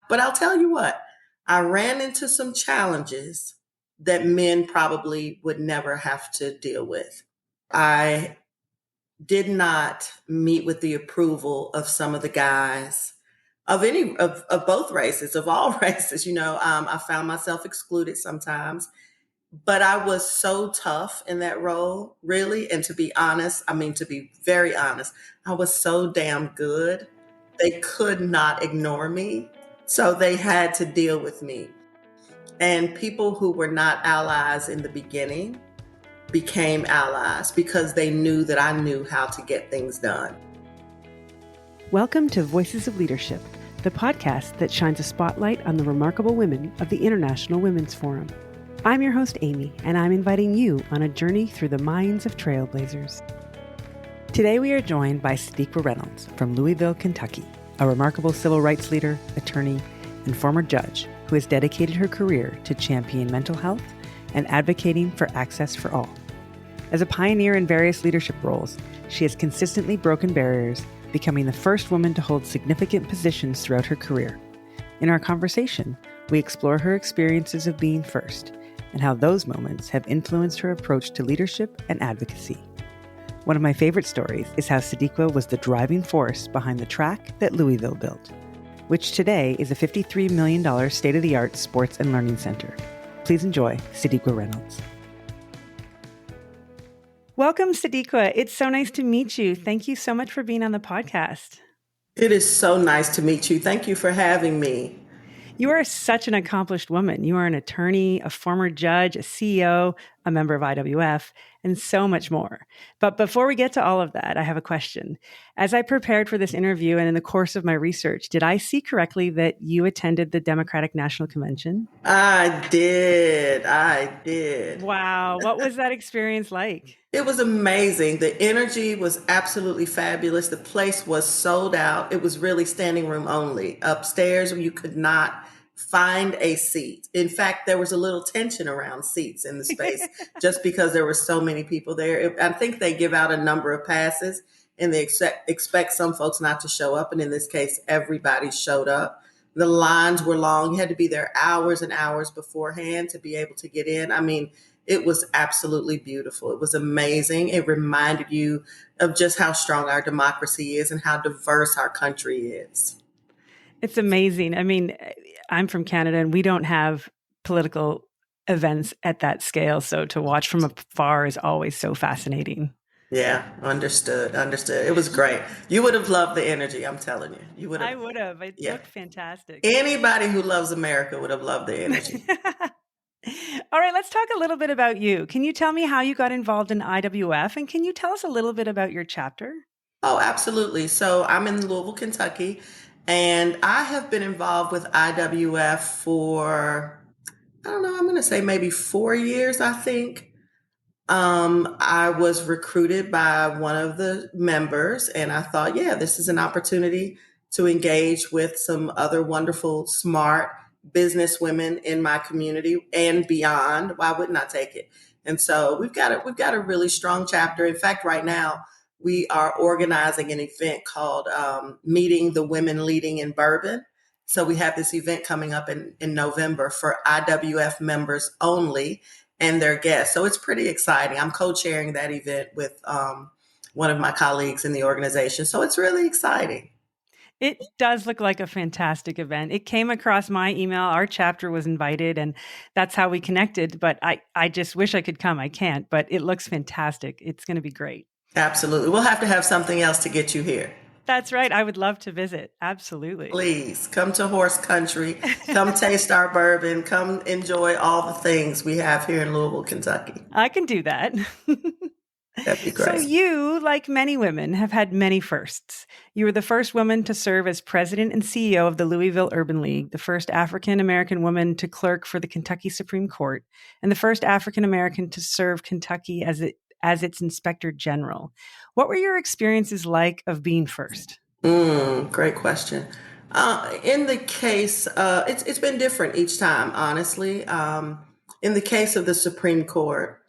But I'll tell you what, I ran into some challenges that men probably would never have to deal with. I did not meet with the approval of some of the guys of both races, of all races. I found myself excluded sometimes, but I was so tough in that role, really. And to be honest, to be very honest, I was so damn good. They could not ignore me. So they had to deal with me. And people who were not allies in the beginning became allies because they knew that I knew how to get things done. Welcome to Voices of Leadership, the podcast that shines a spotlight on the remarkable women of the International Women's Forum. I'm your host, Amy, and I'm inviting you on a journey through the minds of trailblazers. Today we are joined by Sadiqa Reynolds from Louisville, Kentucky, a remarkable civil rights leader, attorney, and former judge who has dedicated her career to champion mental health and advocating for access for all. As a pioneer in various leadership roles, she has consistently broken barriers, becoming the first woman to hold significant positions throughout her career. In our conversation, we explore her experiences of being first and how those moments have influenced her approach to leadership and advocacy. One of my favorite stories is how Sadiqa was the driving force behind the track that Louisville built, which today is a $53 million state-of-the-art sports and learning center. Please enjoy Sadiqa Reynolds. Welcome, Sadiqa. It's so nice to meet you. Thank you so much for being on the podcast. It is so nice to meet you. Thank you for having me. You are such an accomplished woman. You are an attorney, a former judge, a CEO, a member of IWF, and so much more. But before we get to all of that, I have a question. As I prepared for this interview and in the course of my research, did I see correctly that you attended the Democratic National Convention? I did. Wow. What was that experience like? It was amazing. The energy was absolutely fabulous. The place was sold out. It was really standing room only. Upstairs, you could not find a seat. In fact, there was a little tension around seats in the space just because there were so many people there. I think they give out a number of passes and they expect some folks not to show up. And in this case, everybody showed up. The lines were long. You had to be there hours and hours beforehand to be able to get in. It was absolutely beautiful. It was amazing. It reminded you of just how strong our democracy is and how diverse our country is. It's amazing. I'm from Canada and we don't have political events at that scale. So to watch from afar is always so fascinating. Yeah, understood. It was great. You would have loved the energy, I'm telling you. You would have. I would have. It looked fantastic. Anybody who loves America would have loved the energy. All right, let's talk a little bit about you. Can you tell me how you got involved in IWF? And can you tell us a little bit about your chapter? Oh, absolutely. So I'm in Louisville, Kentucky, and I have been involved with IWF for, I'm going to say maybe 4 years, I think. I was recruited by one of the members, and I thought, yeah, this is an opportunity to engage with some other wonderful, smart business women in my community and beyond. Why wouldn't I take it? And so we've got a really strong chapter. In fact, right now we are organizing an event called Meeting the Women Leading in Bourbon. So we have this event coming up in November for IWF members only and their guests. So it's pretty exciting. I'm co-chairing that event with one of my colleagues in the organization. So it's really exciting. It does look like a fantastic event. It came across my email. Our chapter was invited and that's how we connected. But I just wish I could come. I can't, but it looks fantastic. It's going to be great. Absolutely. We'll have to have something else to get you here. That's right. I would love to visit. Absolutely. Please come to Horse Country. Come taste our bourbon. Come enjoy all the things we have here in Louisville, Kentucky. I can do that. That'd be great. So you, like many women, have had many firsts. You were the first woman to serve as president and CEO of the Louisville Urban League, the first African-American woman to clerk for the Kentucky Supreme Court, and the first African-American to serve Kentucky as its inspector general. What were your experiences like of being first? Great question. In the case, it's been different each time, honestly. In the case of the Supreme Court,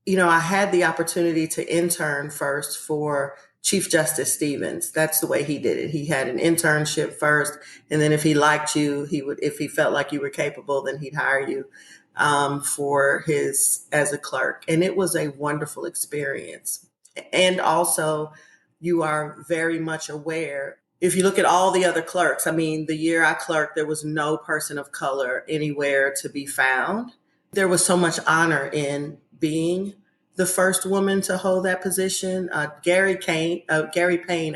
I had the opportunity to intern first for Chief Justice Stevens. That's the way he did it. He had an internship first, and then if he liked you, if he felt like you were capable, then he'd hire you for his as a clerk. And it was a wonderful experience. And also, you are very much aware. If you look at all the other clerks, I mean, the year I clerked, there was no person of color anywhere to be found. There was so much honor in being the first woman to hold that position. Gary Payne,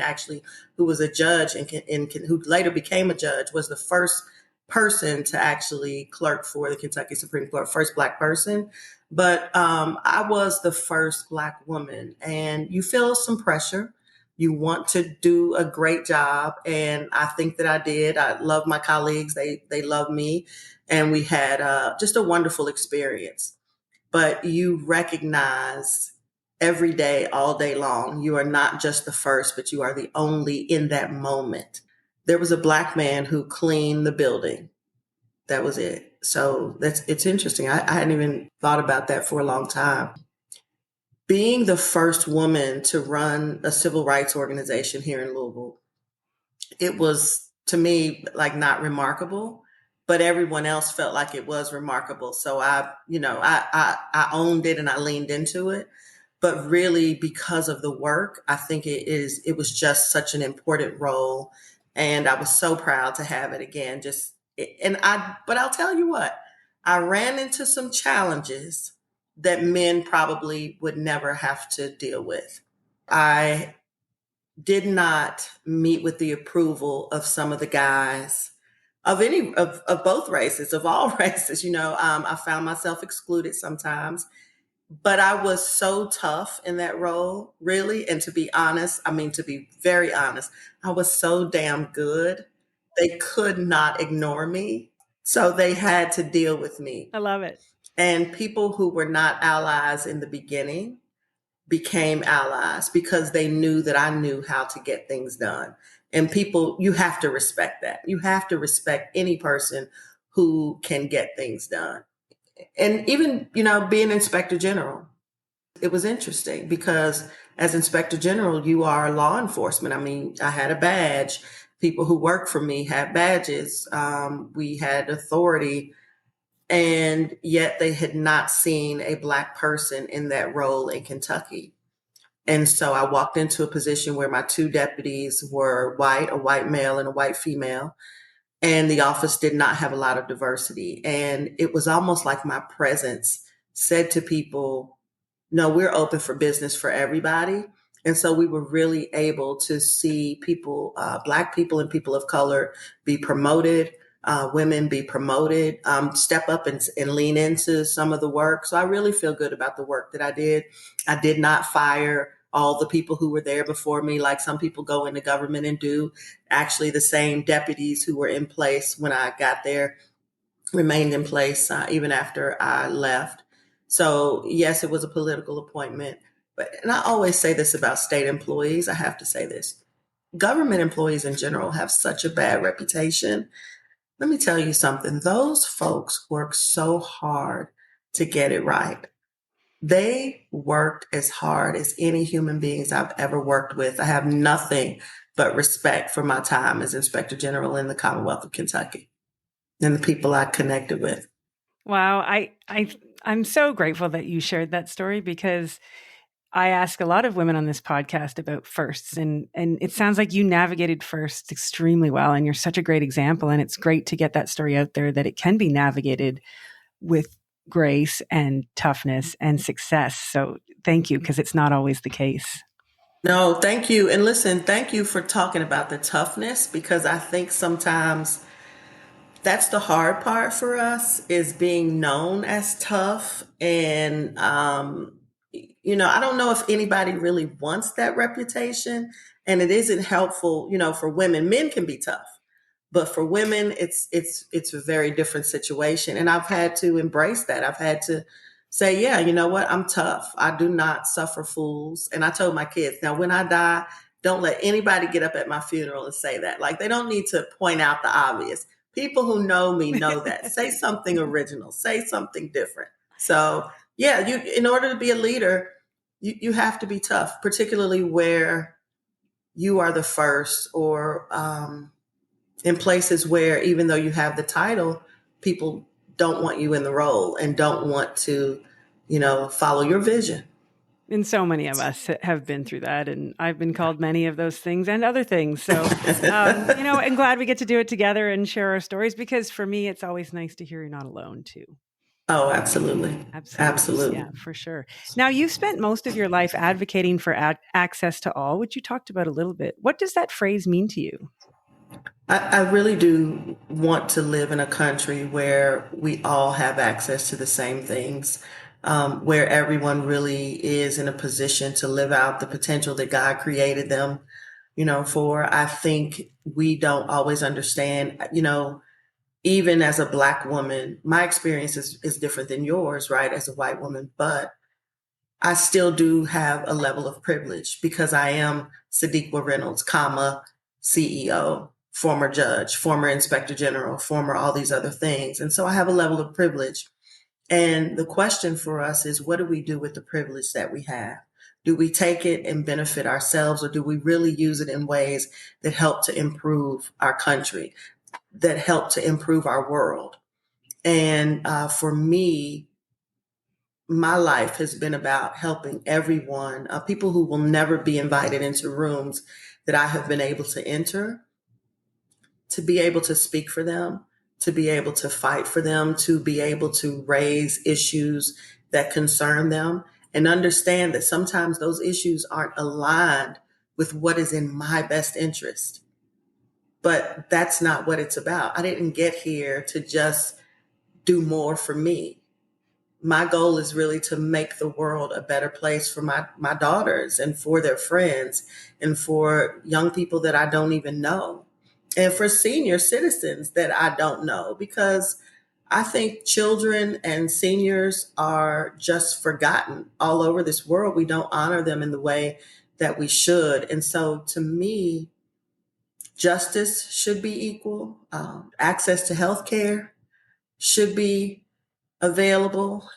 actually, who was a judge and who later became a judge, was the first person to actually clerk for the Kentucky Supreme Court, first Black person. But I was the first Black woman, and you feel some pressure. You want to do a great job, and I think that I did. I love my colleagues; they love me, and we had just a wonderful experience. But you recognize every day, all day long, you are not just the first, but you are the only in that moment. There was a Black man who cleaned the building. That was it. So it's interesting. I hadn't even thought about that for a long time. Being the first woman to run a civil rights organization here in Louisville, it was to me like not remarkable, but everyone else felt like it was remarkable. So I owned it and I leaned into it. But really, because of the work, I think it was just such an important role, and I was so proud to have it again. But I'll tell you what, I ran into some challenges that men probably would never have to deal with. I did not meet with the approval of some of the guys of both races, of all races. I found myself excluded sometimes, but I was so tough in that role, really. And to be honest, I mean, to be very honest, I was so damn good. They could not ignore me. So they had to deal with me. I love it. And people who were not allies in the beginning became allies because they knew that I knew how to get things done. And people, you have to respect that. You have to respect any person who can get things done. And even, being inspector general, it was interesting because as inspector general, you are law enforcement. I mean, I had a badge. People who work for me had badges. We had authority, and yet they had not seen a Black person in that role in Kentucky. And so I walked into a position where my two deputies were white, a white male and a white female. And the office did not have a lot of diversity. And it was almost like my presence said to people, no, we're open for business for everybody. And so we were really able to see people, Black people and people of color be promoted, women be promoted, step up and lean into some of the work. So I really feel good about the work that I did. I did not fire all the people who were there before me, like some people go into government and do. Actually, the same deputies who were in place when I got there remained in place even after I left. So yes, it was a political appointment. And I always say this about state employees. I have to say this. Government employees in general have such a bad reputation. Let me tell you something. Those folks work so hard to get it right. They worked as hard as any human beings I've ever worked with. I have nothing but respect for my time as Inspector General in the Commonwealth of Kentucky and the people I connected with. Wow. I'm so grateful that you shared that story because I ask a lot of women on this podcast about firsts, and it sounds like you navigated first extremely well, and you're such a great example. And it's great to get that story out there that it can be navigated with grace and toughness and success. So thank you, because it's not always the case. No, thank you. And listen, thank you for talking about the toughness because I think sometimes that's the hard part for us is being known as tough. And, I don't know if anybody really wants that reputation. And it isn't helpful, for women. Men can be tough. But for women, it's a very different situation. And I've had to embrace that. I've had to say, yeah, you know what? I'm tough. I do not suffer fools. And I told my kids, now when I die, don't let anybody get up at my funeral and say that. Like they don't need to point out the obvious. People who know me know that. Say something original. Say something different. So yeah, in order to be a leader, you have to be tough, particularly where you are the first, or in places where even though you have the title, people don't want you in the role and don't want to, follow your vision. And so many of us have been through that. And I've been called many of those things and other things. So, I'm glad we get to do it together and share our stories, because for me, it's always nice to hear you're not alone too. Oh, absolutely. Absolutely. Absolutely. Yeah, for sure. Now, you've spent most of your life advocating for access to all, which you talked about a little bit. What does that phrase mean to you? I really do want to live in a country where we all have access to the same things, where everyone really is in a position to live out the potential that God created them, for. I think we don't always understand, even as a Black woman, my experience is different than yours, right, as a white woman, but I still do have a level of privilege because I am Sadiqa Reynolds, comma, CEO, former judge, former inspector general, former all these other things. And so I have a level of privilege. And the question for us is, what do we do with the privilege that we have? Do we take it and benefit ourselves, or do we really use it in ways that help to improve our country, that help to improve our world? And for me, my life has been about helping everyone, people who will never be invited into rooms that I have been able to enter, to be able to speak for them, to be able to fight for them, to be able to raise issues that concern them, and understand that sometimes those issues aren't aligned with what is in my best interest. But that's not what it's about. I didn't get here to just do more for me. My goal is really to make the world a better place for my daughters and for their friends and for young people that I don't even know, and for senior citizens that I don't know, because I think children and seniors are just forgotten all over this world. We don't honor them in the way that we should. And so to me, justice should be equal. Access to health care should be available,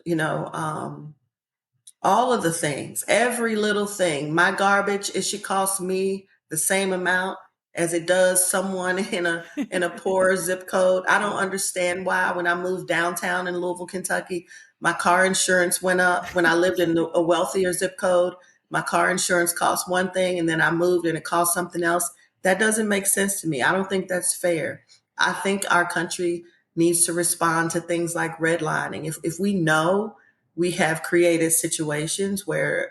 all of the things, every little thing. My garbage, it should cost me the same amount as it does someone in a poorer zip code. I don't understand why when I moved downtown in Louisville, Kentucky, my car insurance went up. When I lived in a wealthier zip code, my car insurance cost one thing, and then I moved and it cost something else. That doesn't make sense to me. I don't think that's fair. I think our country needs to respond to things like redlining. If we know we have created situations where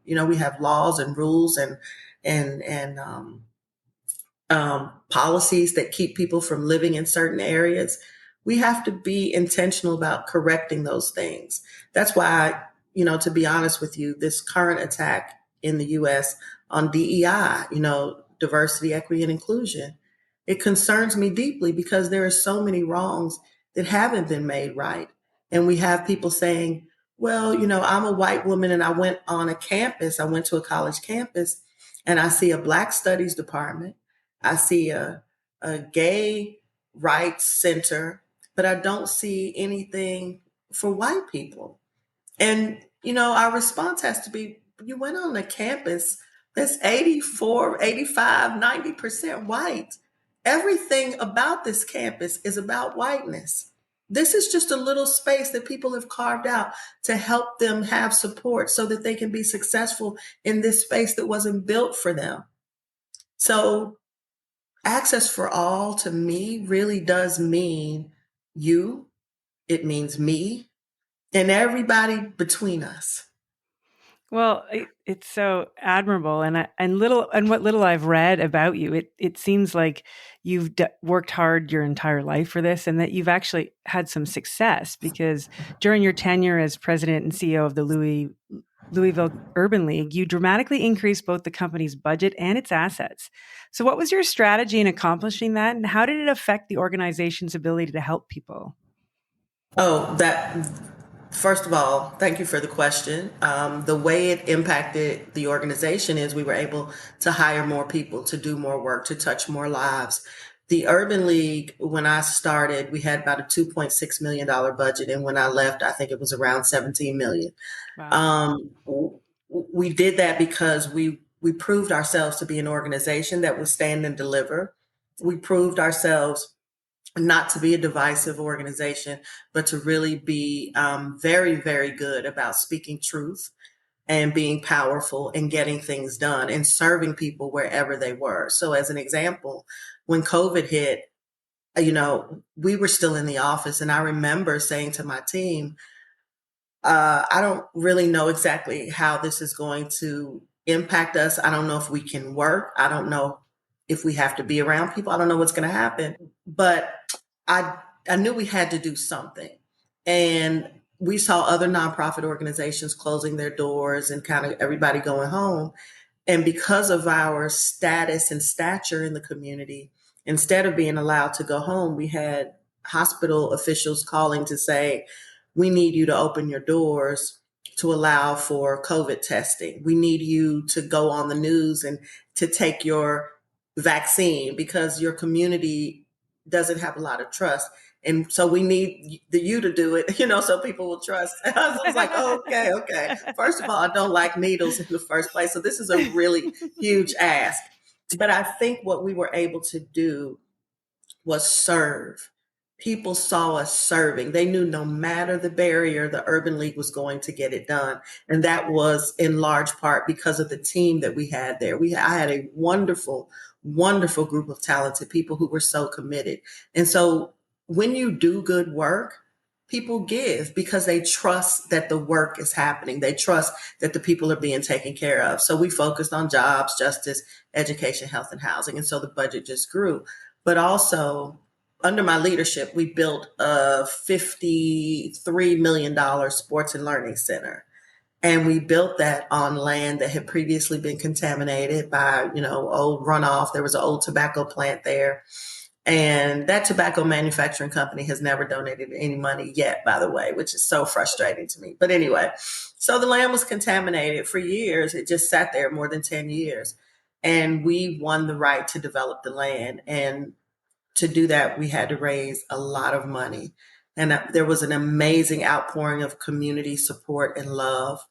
we have laws and rules and policies that keep people from living in certain areas, we have to be intentional about correcting those things. That's why, to be honest with you, this current attack in the U.S. on DEI, diversity, equity, and inclusion, it concerns me deeply because there are so many wrongs that haven't been made right. And we have people saying, well, I'm a white woman and I went on a campus, I went to a college campus, and I see a Black Studies department, I see a gay rights center, but I don't see anything for white people. And, our response has to be, you went on a campus that's 84, 85, 90% white. Everything about this campus is about whiteness. This is just a little space that people have carved out to help them have support so that they can be successful in this space that wasn't built for them. So access for all to me really does mean you, it means me, and everybody between us. Well, it's so admirable, and what little I've read about you, it seems like you've worked hard your entire life for this, and that you've actually had some success, because during your tenure as president and CEO of the Louisville Urban League, you dramatically increased both the company's budget and its assets. So, what was your strategy in accomplishing that, and how did it affect the organization's ability to help people? Oh, that first of all, thank you for the question. The way it impacted the organization is we were able to hire more people, to do more work, to touch more lives. The Urban League, when I started, we had about a $2.6 million budget. And when I left, I think it was around 17 million. Wow. Um, we did that because we proved ourselves to be an organization that would stand and deliver. We proved ourselves not to be a divisive organization, but to really be very, very good about speaking truth and being powerful and getting things done and serving people wherever they were. So, as an example, when COVID hit, we were still in the office, and I remember saying to my team, I don't really know exactly how this is going to impact us. I don't know if we can work. I don't know if we have to be around people. I don't know what's going to happen. But I I knew we had to do something. And we saw other nonprofit organizations closing their doors and kind of everybody going home. And because of our status and stature in the community, instead of being allowed to go home, we had hospital officials calling to say, we need you to open your doors to allow for COVID testing. We need you to go on the news and to take your vaccine because your community doesn't have a lot of trust. And so we need you to do it, so people will trust. And I was like, okay, okay. First of all, I don't like needles in the first place. So this is a really huge ask. But I think what we were able to do was serve. People saw us serving. They knew no matter the barrier, the Urban League was going to get it done. And that was in large part because of the team that we had there. I had a wonderful, wonderful group of talented people who were so committed. And so when you do good work, people give because they trust that the work is happening. They trust that the people are being taken care of. So we focused on jobs, justice, education, health, and housing. And so the budget just grew. But also, under my leadership, we built a $53 million sports and learning center. And we built that on land that had previously been contaminated by, old runoff. There was an old tobacco plant there. And that tobacco manufacturing company has never donated any money yet, by the way, which is so frustrating to me. But anyway, so the land was contaminated for years. It just sat there more than 10 years. And we won the right to develop the land. And to do that, we had to raise a lot of money. And there was an amazing outpouring of community support and love.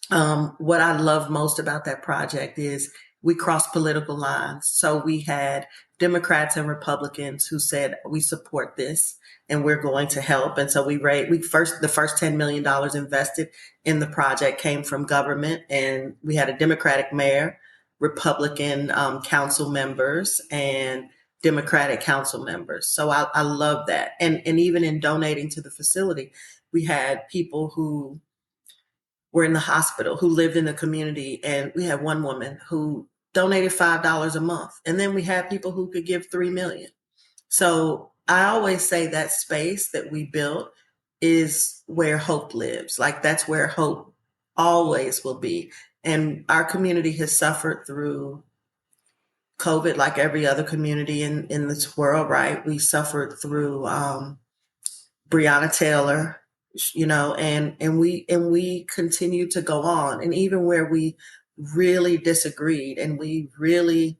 What I love most about that project is we crossed political lines. So we had Democrats and Republicans who said, we support this and we're going to help. And so the first $10 million invested in the project came from government, and we had a Democratic mayor, Republican council members, and Democratic council members. So I love that. And even in donating to the facility, we had people who were in the hospital who lived in the community. And we had one woman who donated $5 a month. And then we had people who could give 3 million. So I always say that space that we built is where hope lives. Like that's where hope always will be. And our community has suffered through COVID like every other community in this world, right? We suffered through Breonna Taylor, and we continue to go on. And even where we really disagreed and we really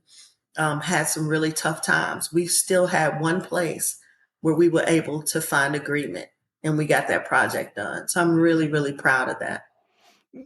had some really tough times, we still had one place where we were able to find agreement, and we got that project done. So I'm really, really proud of that.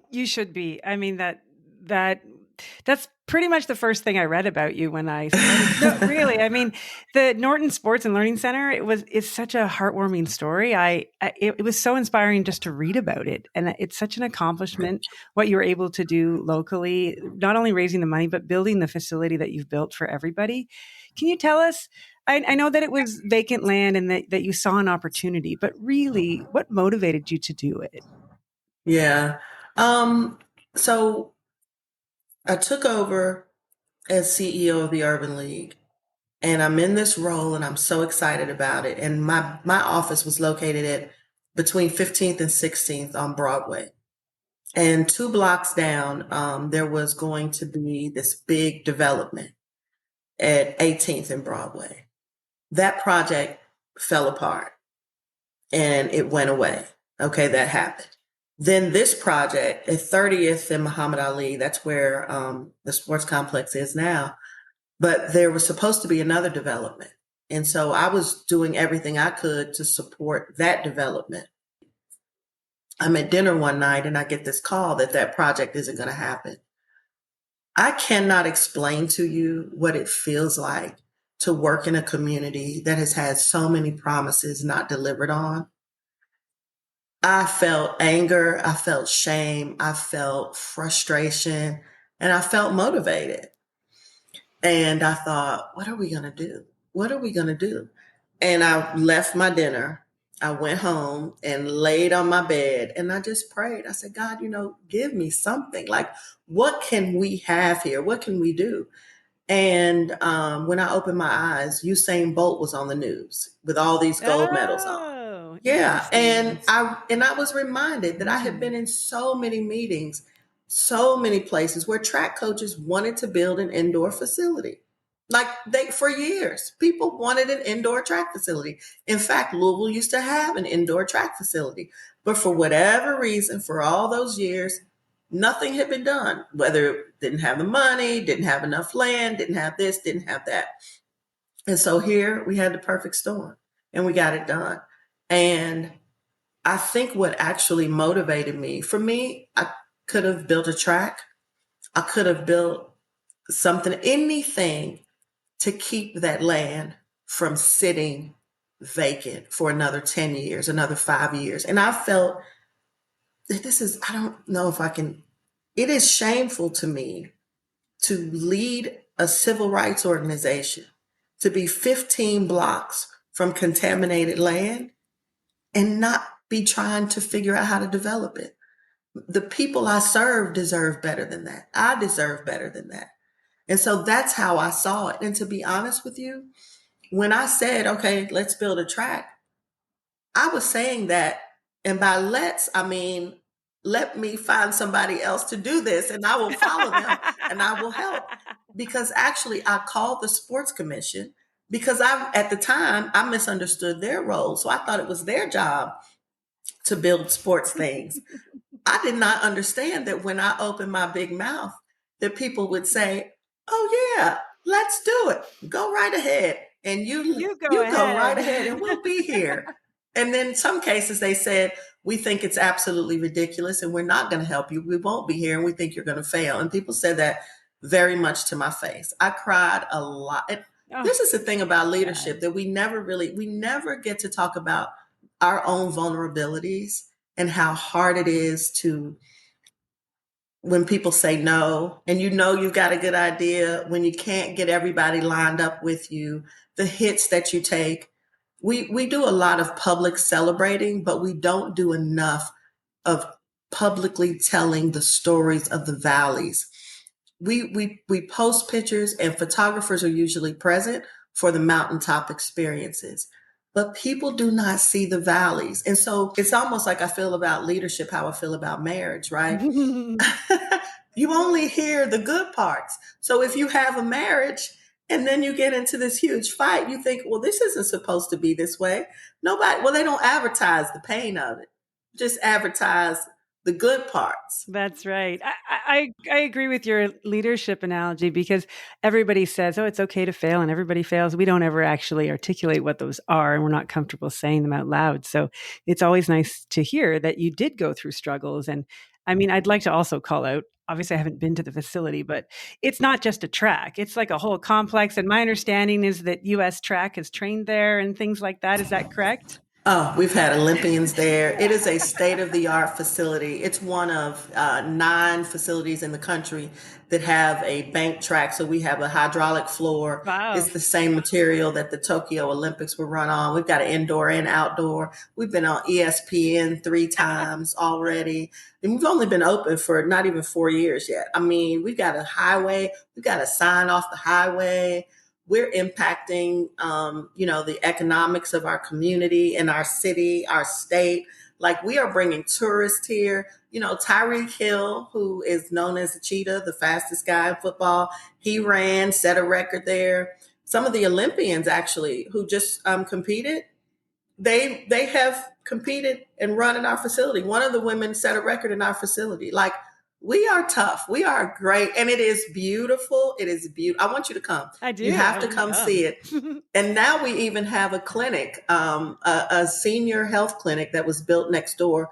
You should be. I mean, that's pretty much the first thing I read about you when I started. No, really. I mean, the Norton Sports and Learning Center, it's such a heartwarming story. It was so inspiring just to read about it. And it's such an accomplishment what you were able to do locally, not only raising the money, but building the facility that you've built for everybody. Can you tell us, I know that it was vacant land and that you saw an opportunity, but really what motivated you to do it? Yeah. So I took over as CEO of the Urban League, and I'm in this role and I'm so excited about it. And my office was located at between 15th and 16th on Broadway. And 2 blocks down, there was going to be this big development at 18th and Broadway. That project fell apart and it went away. Okay, that happened. Then this project at 30th and Muhammad Ali, that's where the sports complex is now. But there was supposed to be another development. And so I was doing everything I could to support that development. I'm at dinner one night and I get this call that project isn't going to happen. I cannot explain to you what it feels like to work in a community that has had so many promises not delivered on. I felt anger, I felt shame, I felt frustration, and I felt motivated. And I thought, what are we going to do? What are we going to do? And I left my dinner. I went home and laid on my bed and I just prayed. I said, God, give me something. Like, what can we have here? What can we do? And when I opened my eyes, Usain Bolt was on the news with all these gold medals on. Oh, Yeah, and interesting. I was reminded that I had been in so many meetings, so many places where track coaches wanted to build an indoor facility. Like they for years, people wanted an indoor track facility. In fact, Louisville used to have an indoor track facility, but for whatever reason, for all those years, nothing had been done. Whether it didn't have the money, didn't have enough land, didn't have this, didn't have that. And so here we had the perfect storm and we got it done. And I think what actually motivated me, for me, I could have built a track. I could have built something, anything to keep that land from sitting vacant for another 10 years, another 5 years. And I felt that I don't know if I can, it is shameful to me to lead a civil rights organization, to be 15 blocks from contaminated land and not be trying to figure out how to develop it. The people I serve deserve better than that. I deserve better than that. And so that's how I saw it. And to be honest with you, when I said, okay, let's build a track, I was saying that, and by let's, I mean, let me find somebody else to do this and I will follow them and I will help. Because actually, I called the sports commission because at the time, I misunderstood their role. So I thought it was their job to build sports things. I did not understand that when I opened my big mouth, that people would say, "Oh yeah, let's do it. Go right ahead, and You go you go right ahead, ahead. and we'll be here." And then in some cases, they said, "We think it's absolutely ridiculous, and we're not going to help you. We won't be here, and we think you're going to fail." And people said that very much to my face. I cried a lot. And Oh, this is the thing about leadership sad. that we never get to talk about our own vulnerabilities and how hard it is to when people say no and you've got a good idea, when you can't get everybody lined up with you, the hits that you take. We do a lot of public celebrating, but we don't do enough of publicly telling the stories of the valleys. We post pictures and photographers are usually present for the mountaintop experiences, but people do not see the valleys. And so it's almost like I feel about leadership how I feel about marriage, right? You only hear the good parts. So if you have a marriage and then you get into this huge fight, you think, well, this isn't supposed to be this way. They don't advertise the pain of it, just advertise the good parts. That's right. I agree with your leadership analogy because everybody says, oh, it's okay to fail and everybody fails. We don't ever actually articulate what those are and we're not comfortable saying them out loud. So it's always nice to hear that you did go through struggles. And I mean, I'd like to also call out, obviously, I haven't been to the facility, but it's not just a track, it's like a whole complex. And my understanding is that US track has trained there and things like that. Is that correct? Oh, we've had Olympians there. It is a state of the art facility. It's one of 9 facilities in the country that have a bank track. So we have a hydraulic floor. Wow. It's the same material that the Tokyo Olympics were run on. We've got an indoor and outdoor. We've been on ESPN 3 times already. And we've only been open for not even 4 years yet. I mean, we've got a highway. We've got a sign off the highway. We're impacting the economics of our community and our city, our state. Like, we are bringing tourists here. Tyreek Hill, who is known as the cheetah, the fastest guy in football, he ran, set a record there. Some of the Olympians actually who just competed, they have competed and run in our facility. One of the women set a record in our facility. Like, we are tough. We are great. And it is beautiful. It is beautiful. I want you to come. I You do. have I to want to come see come. it. And now we even have a clinic, a senior health clinic that was built next door.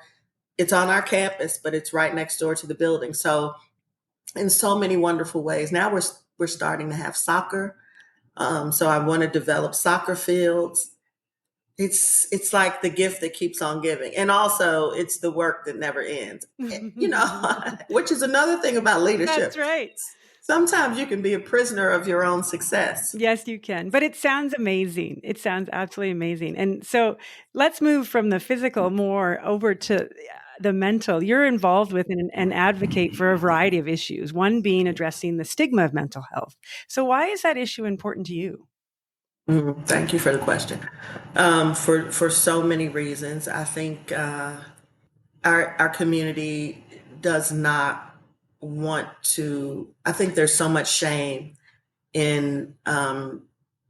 It's on our campus, but it's right next door to the building. So in so many wonderful ways. Now we're starting to have soccer. So I want to develop soccer fields. It's like the gift that keeps on giving, and also it's the work that never ends. You know, which is another thing about That's leadership. right. Sometimes you can be a prisoner of your own success. Yes, you can. But it sounds amazing. It sounds absolutely amazing. And so let's move from the physical more over to the mental. You're involved with and advocate for a variety of issues, one being addressing the stigma of mental health. So, why is that issue important to you? Thank you for the question. For so many reasons, I think our community does not want to. I think there's so much shame in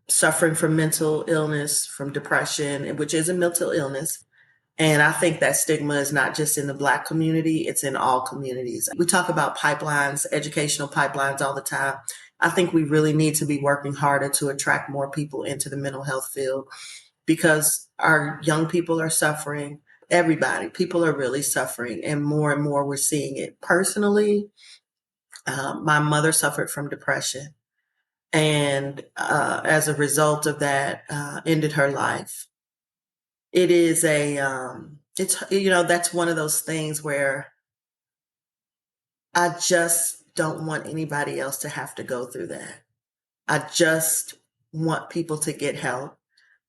suffering from mental illness, from depression, which is a mental illness. And I think that stigma is not just in the Black community, it's in all communities. We talk about pipelines, educational pipelines all the time. I think we really need to be working harder to attract more people into the mental health field because our young people are suffering. Everybody, people are really suffering, and more we're seeing it. Personally, my mother suffered from depression, and as a result of that, ended her life. It is it's, that's one of those things where I just don't want anybody else to have to go through that. I just want people to get help.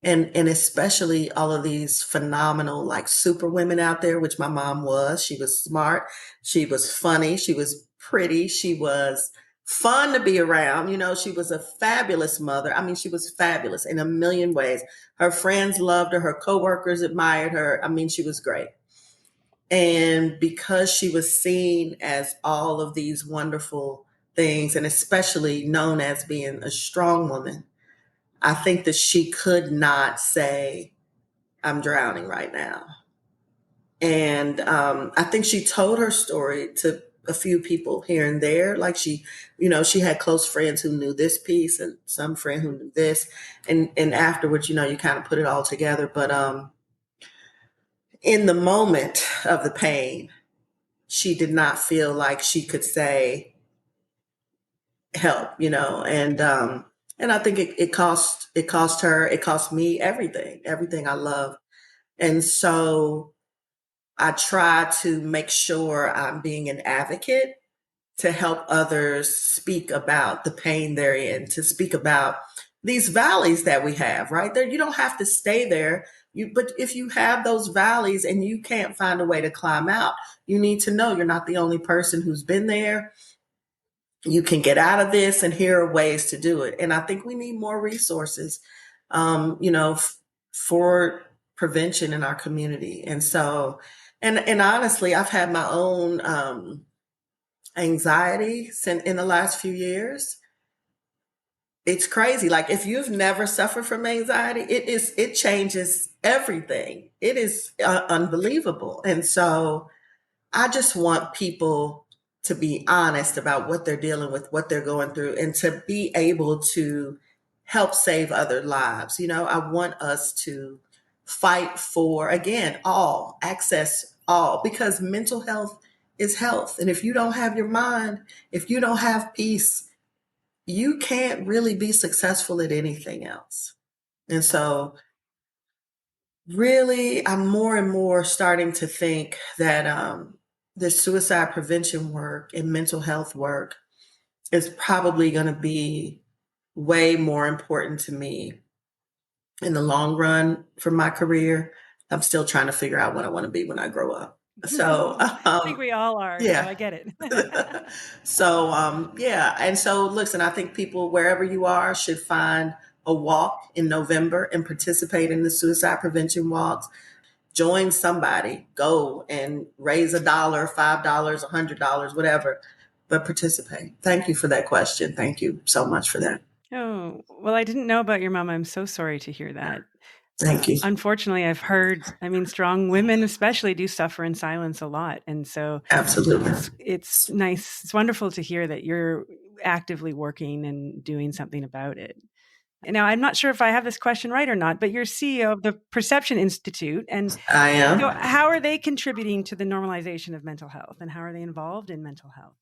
And especially all of these phenomenal, like, super women out there, which my mom was. She was smart. She was funny. She was pretty. She was fun to be around. She was a fabulous mother. I mean, she was fabulous in a million ways. Her friends loved her. Her coworkers admired her. I mean, she was great. And because she was seen as all of these wonderful things, and especially known as being a strong woman, I think that she could not say, I'm drowning right now. And I think she told her story to a few people here and there. Like, she had close friends who knew this piece and some friend who knew this. And afterwards, you kind of put it all together. But in the moment of the pain, she did not feel like she could say help, and I think it cost her, it cost me everything I love. And so I try to make sure I'm being an advocate to help others speak about the pain they're in, to speak about these valleys that we have, right? There, you don't have to stay there. But if you have those valleys and you can't find a way to climb out, you need to know you're not the only person who's been there. You can get out of this, and here are ways to do it. And I think we need more resources, for prevention in our community. And so, and honestly, I've had my own anxiety in the last few years. It's crazy. Like, if you've never suffered from anxiety, it changes everything. It is unbelievable. And so I just want people to be honest about what they're dealing with, what they're going through, and to be able to help save other lives. I want us to fight for, again, all access, all, because mental health is health. And if you don't have your mind, if you don't have peace, you can't really be successful at anything else. And so, really, I'm more and more starting to think that the suicide prevention work and mental health work is probably going to be way more important to me in the long run for my career. I'm still trying to figure out what I want to be when I grow up. So, I think we all are, so yeah. I get it. So, yeah. And so, listen, I think people, wherever you are, should find a walk in November and participate in the suicide prevention walks. Join somebody, go and raise $1, $5, $100, whatever, but participate. Thank you for that question. Thank you so much for that. Oh, well, I didn't know about your mom. I'm so sorry to hear that. Thank you. Unfortunately, I've heard, I mean, strong women especially do suffer in silence a lot. And so Absolutely. it's nice. It's wonderful to hear that you're actively working and doing something about it. And now, I'm not sure if I have this question right or not, but you're CEO of the Perception Institute. And I so am. how are they contributing to the normalization of mental health, and how are they involved in mental health?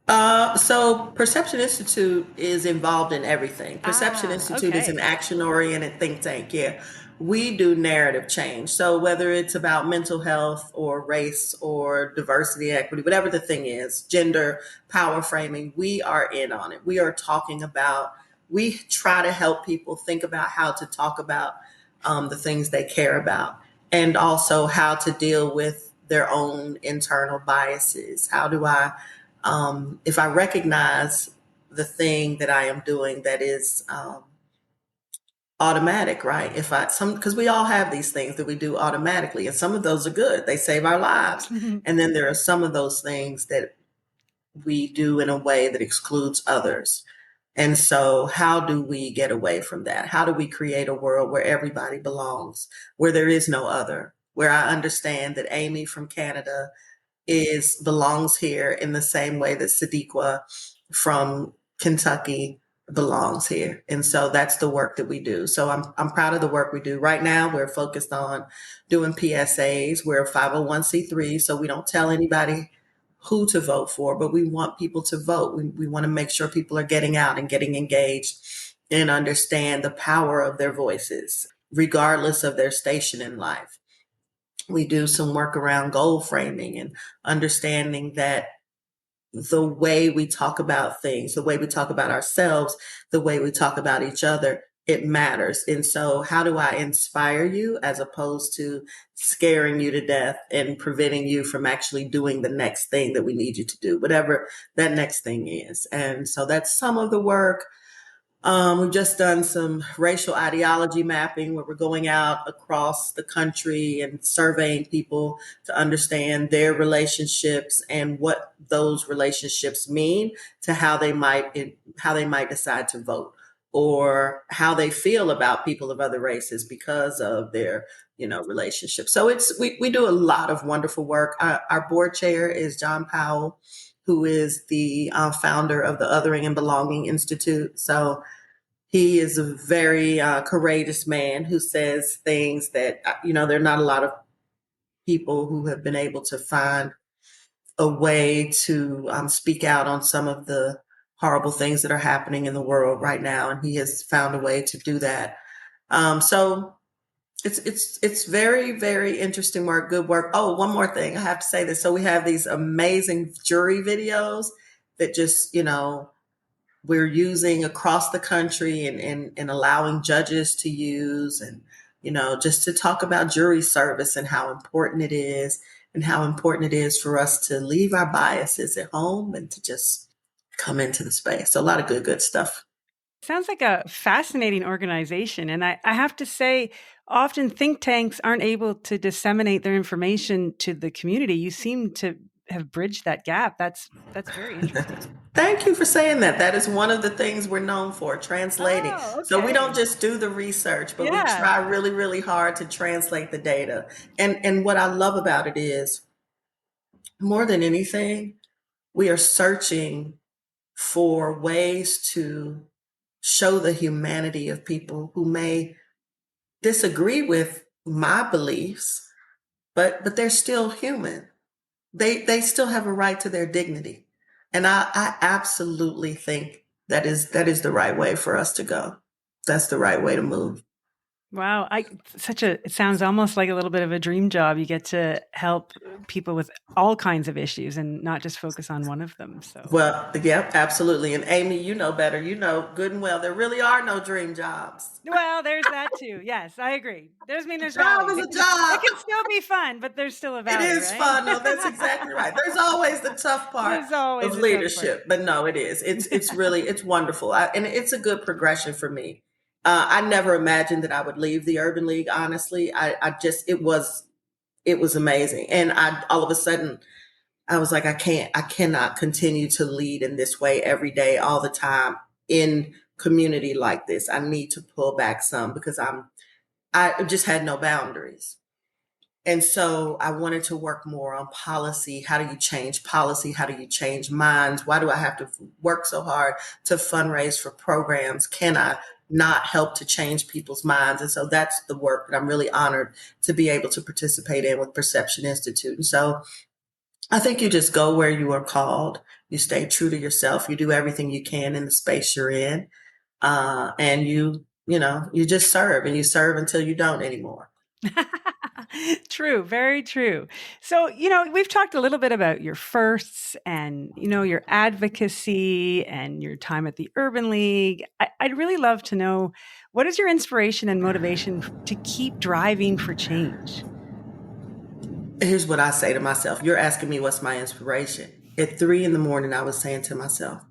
So Perception Institute is involved in everything. Perception Ah, Institute is an okay. action-oriented think tank. Yeah, we do narrative change. So whether it's about mental health or race or diversity, equity, whatever the thing is, gender, power framing, we are in on it. We are talking about. We try to help people think about how to talk about the things they care about, and also how to deal with their own internal biases. How do I if I recognize the thing that I am doing that is automatic, right? If I some because we all have these things that we do automatically, and some of those are good; they save our lives. And then there are some of those things that we do in a way that excludes others. And so, how do we get away from that? How do we create a world where everybody belongs, where there is no other, where I understand that Amy from Canada is belongs here in the same way that Sadiqa from Kentucky belongs here. And so that's the work that we do. So I'm proud of the work we do. Right now we're focused on doing PSAs. We're a 501c3, so we don't tell anybody who to vote for, but we want people to vote. We want to make sure people are getting out and getting engaged and understand the power of their voices, regardless of their station in life. We do some work around goal framing and understanding that the way we talk about things, the way we talk about ourselves, the way we talk about each other, it matters. And so, how do I inspire you as opposed to scaring you to death and preventing you from actually doing the next thing that we need you to do, whatever that next thing is? And so, that's some of the work. We've just done some racial ideology mapping where we're going out across the country and surveying people to understand their relationships and what those relationships mean to how they might decide to vote or how they feel about people of other races because of their relationships. So we do a lot of wonderful work. Our board chair is John Powell, who is the founder of the Othering and Belonging Institute. So he is a very courageous man who says things that, there are not a lot of people who have been able to find a way to speak out on some of the horrible things that are happening in the world right now. And he has found a way to do that. So it's very, very interesting work, good work. Oh, one more thing. I have to say this. So we have these amazing jury videos that just, we're using across the country and allowing judges to use and just to talk about jury service and how important it is and how important it is for us to leave our biases at home and to just come into the space. So a lot of good stuff. Sounds like a fascinating organization. And I have to say, often think tanks aren't able to disseminate their information to the community. You seem to have bridged that gap. That's very interesting. Thank you for saying that. That is one of the things we're known for, translating. Oh, So we don't okay. just do the research, but we Yeah. try really, really hard to translate the data. And what I love about it is more than anything, we are searching for ways to show the humanity of people who may disagree with my beliefs, but they're still human. They still have a right to their dignity. And I absolutely think that is the right way for us to go. That's the right way to move. Wow. It sounds almost like a little bit of a dream job. You get to help people with all kinds of issues and not just focus on one of them. So, Well, yeah, absolutely. And Amy, you know better. You know good and well there really are no dream jobs. well, there's that too. Yes, I agree. A There's job valleys. is It a can, it job. can still be fun, but there's still a It valley, is right? fun. No, that's exactly right. There's always the tough part There's of always a tough part. leadership, but no, it is. It's really it's wonderful, and it's a good progression for me. I never imagined that I would leave the Urban League. Honestly, I just it was amazing, and I all of a sudden I was like, I cannot continue to lead in this way every day, all the time in community like this. I need to pull back some because I just had no boundaries. And so I wanted to work more on policy. How do you change policy? How do you change minds? Why do I have to work so hard to fundraise for programs? Can I not help to change people's minds? And so that's the work that I'm really honored to be able to participate in with Perception Institute. And so I think you just go where you are called. You stay true to yourself. You do everything you can in the space you're in. And you just serve and you serve until you don't anymore. True, very true. So, we've talked a little bit about your firsts and, your advocacy and your time at the Urban League. I'd really love to know, what is your inspiration and motivation to keep driving for change? Here's what I say to myself. You're asking me what's my inspiration. At 3 in the morning, I was saying to myself,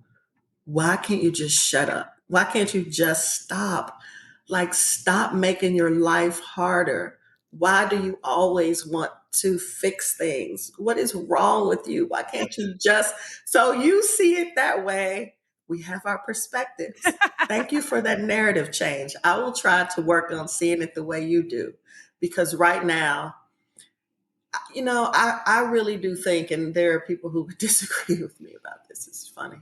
why can't you just shut up? Why can't you just stop? Like, stop making your life harder. Why do you always want to fix things? What is wrong with you? Why can't you just? So you see it that way. We have our perspectives. Thank you for that narrative change. I will try to work on seeing it the way you do, because right now, I really do think, and there are people who would disagree with me about this. It's funny.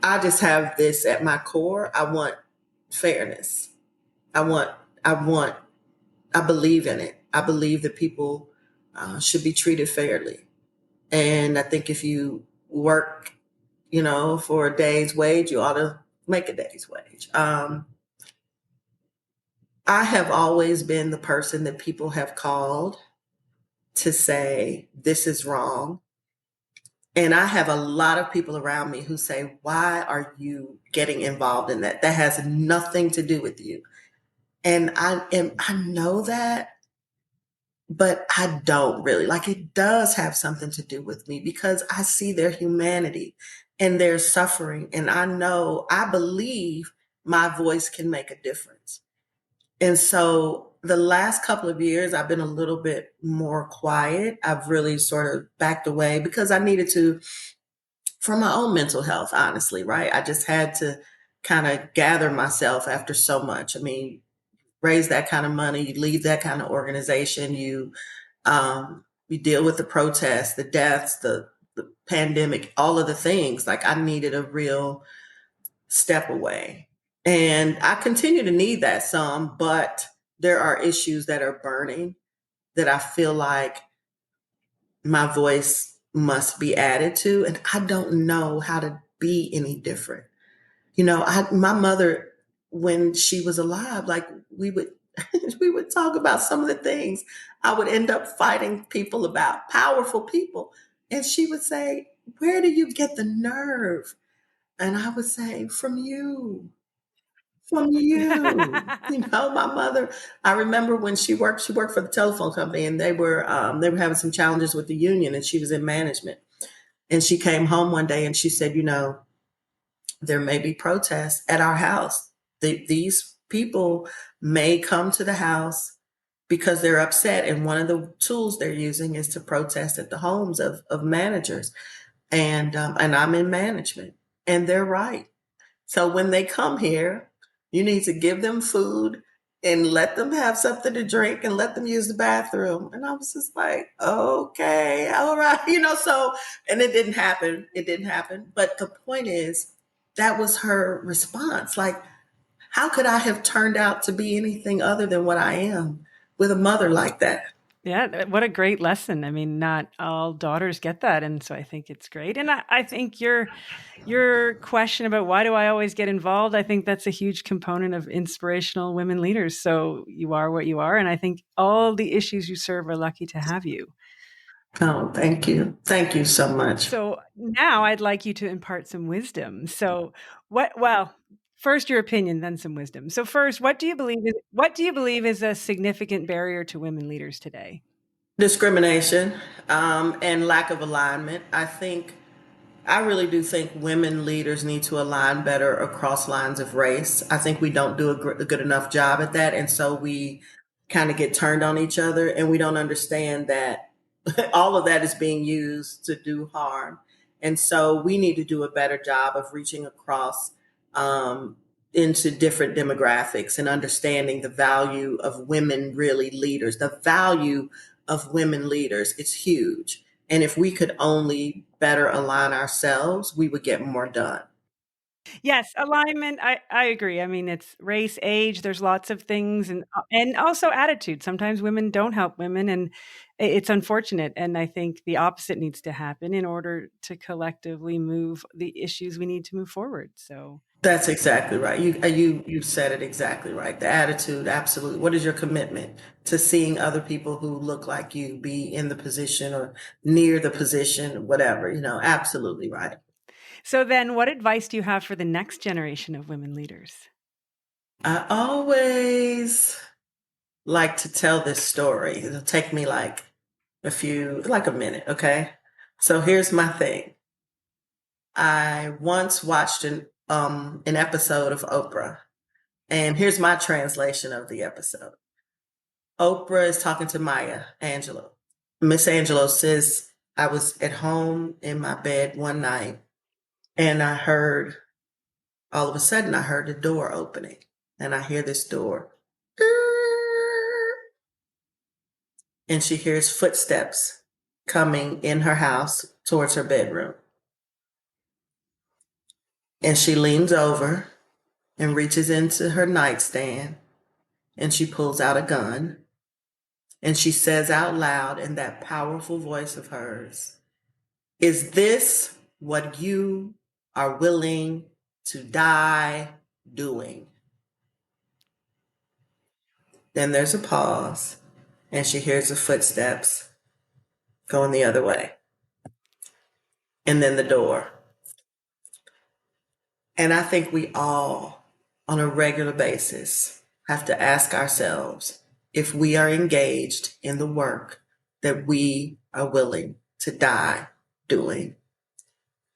I just have this at my core. I want fairness. I want, I want, I believe in it. I believe that people should be treated fairly. And I think if you work, for a day's wage, you ought to make a day's wage. I have always been the person that people have called to say, this is wrong. And I have a lot of people around me who say, why are you getting involved in that? That has nothing to do with you. And I know that, but I don't really. Like, it does have something to do with me because I see their humanity and their suffering. And I believe my voice can make a difference. And so the last couple of years, I've been a little bit more quiet. I've really sort of backed away because I needed to, for my own mental health, honestly, right? I just had to kind of gather myself after so much. I mean, raise that kind of money, you leave that kind of organization, you deal with the protests, the deaths, the pandemic, all of the things. Like, I needed a real step away. And I continue to need that some, but there are issues that are burning that I feel like my voice must be added to. And I don't know how to be any different. My mother, when she was alive, like, we would we would talk about some of the things I would end up fighting people about, powerful people. And she would say, where do you get the nerve? And I would say, from you. From you. My mother, I remember when she worked for the telephone company, and they were having some challenges with the union, and she was in management. And she came home one day and she said, there may be protests at our house. These people may come to the house because they're upset. And one of the tools they're using is to protest at the homes of managers. And I'm in management, and they're right. So when they come here, you need to give them food and let them have something to drink and let them use the bathroom. And I was just like, okay, all right. So, and it didn't happen. It didn't happen. But the point is, that was her response. Like, how could I have turned out to be anything other than what I am with a mother like that? Yeah, what a great lesson. I mean, not all daughters get that. And so I think it's great. And I think your question about why do I always get involved, I think that's a huge component of inspirational women leaders. So you are what you are. And I think all the issues you serve are lucky to have you. Oh, thank you. Thank you so much. So now I'd like you to impart some wisdom. So first your opinion, then some wisdom. So first, what do you believe is a significant barrier to women leaders today? Discrimination, and lack of alignment. I really do think women leaders need to align better across lines of race. I think we don't do a good enough job at that. And so we kind of get turned on each other, and we don't understand that all of that is being used to do harm. And so we need to do a better job of reaching across, um, into different demographics and understanding the value of women really leaders. The value of women leaders is huge. And if we could only better align ourselves, we would get more done. Yes, alignment. I agree. I mean, it's race, age. There's lots of things, and also attitude. Sometimes women don't help women, and it's unfortunate. And I think the opposite needs to happen in order to collectively move the issues we need to move forward. So That's exactly right. You said it exactly right. The attitude, absolutely. What is your commitment to seeing other people who look like you be in the position or near the position, whatever, absolutely right. So then, what advice do you have for the next generation of women leaders? I always like to tell this story. It'll take me like a minute, okay? So here's my thing. I once watched an episode of Oprah, and here's my translation of the episode. Oprah is talking to Maya Angelou. Miss Angelou says, I was at home in my bed one night and all of a sudden, I heard the door opening and I hear this door. And she hears footsteps coming in her house towards her bedroom. And she leans over and reaches into her nightstand and she pulls out a gun and she says out loud in that powerful voice of hers, is this what you are willing to die doing? Then there's a pause and she hears the footsteps going the other way. And then the door. And I think we all, on a regular basis, have to ask ourselves if we are engaged in the work that we are willing to die doing.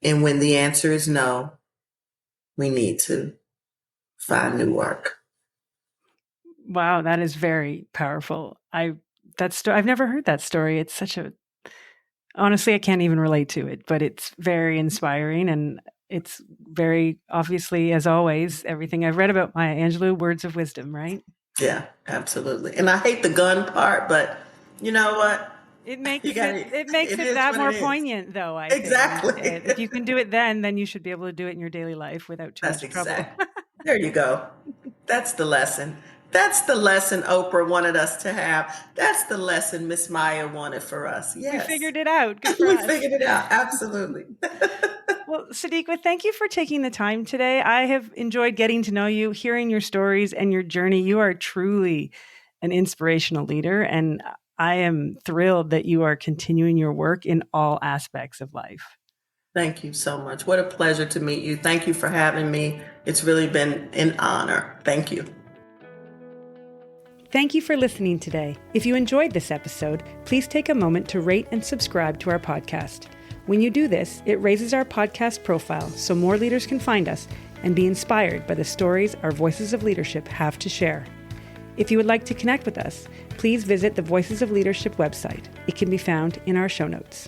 And when the answer is no, we need to find new work. Wow, that is very powerful. I've never heard that story. It's such a honestly, I can't even relate to it, but it's very inspiring and it's very obviously, as always, everything I've read about Maya Angelou, words of wisdom, right? Yeah, absolutely. And I hate the gun part, but you know what? It You makes gotta, it makes it it is that what it more is. poignant, though. I think Exactly. if you can do it, then you should be able to do it in your daily life without too That's much trouble. exact. There you go. That's the lesson. That's the lesson Oprah wanted us to have. That's the lesson Miss Maya wanted for us. We Yes. figured it out. Good for We us. figured it out. Absolutely. Well, Sadiqa, thank you for taking the time today. I have enjoyed getting to know you, hearing your stories and your journey. You are truly an inspirational leader, and I am thrilled that you are continuing your work in all aspects of life. Thank you so much. What a pleasure to meet you. Thank you for having me. It's really been an honor. Thank you. Thank you for listening today. If you enjoyed this episode, please take a moment to rate and subscribe to our podcast. When you do this, it raises our podcast profile so more leaders can find us and be inspired by the stories our Voices of Leadership have to share. If you would like to connect with us, please visit the Voices of Leadership website. It can be found in our show notes.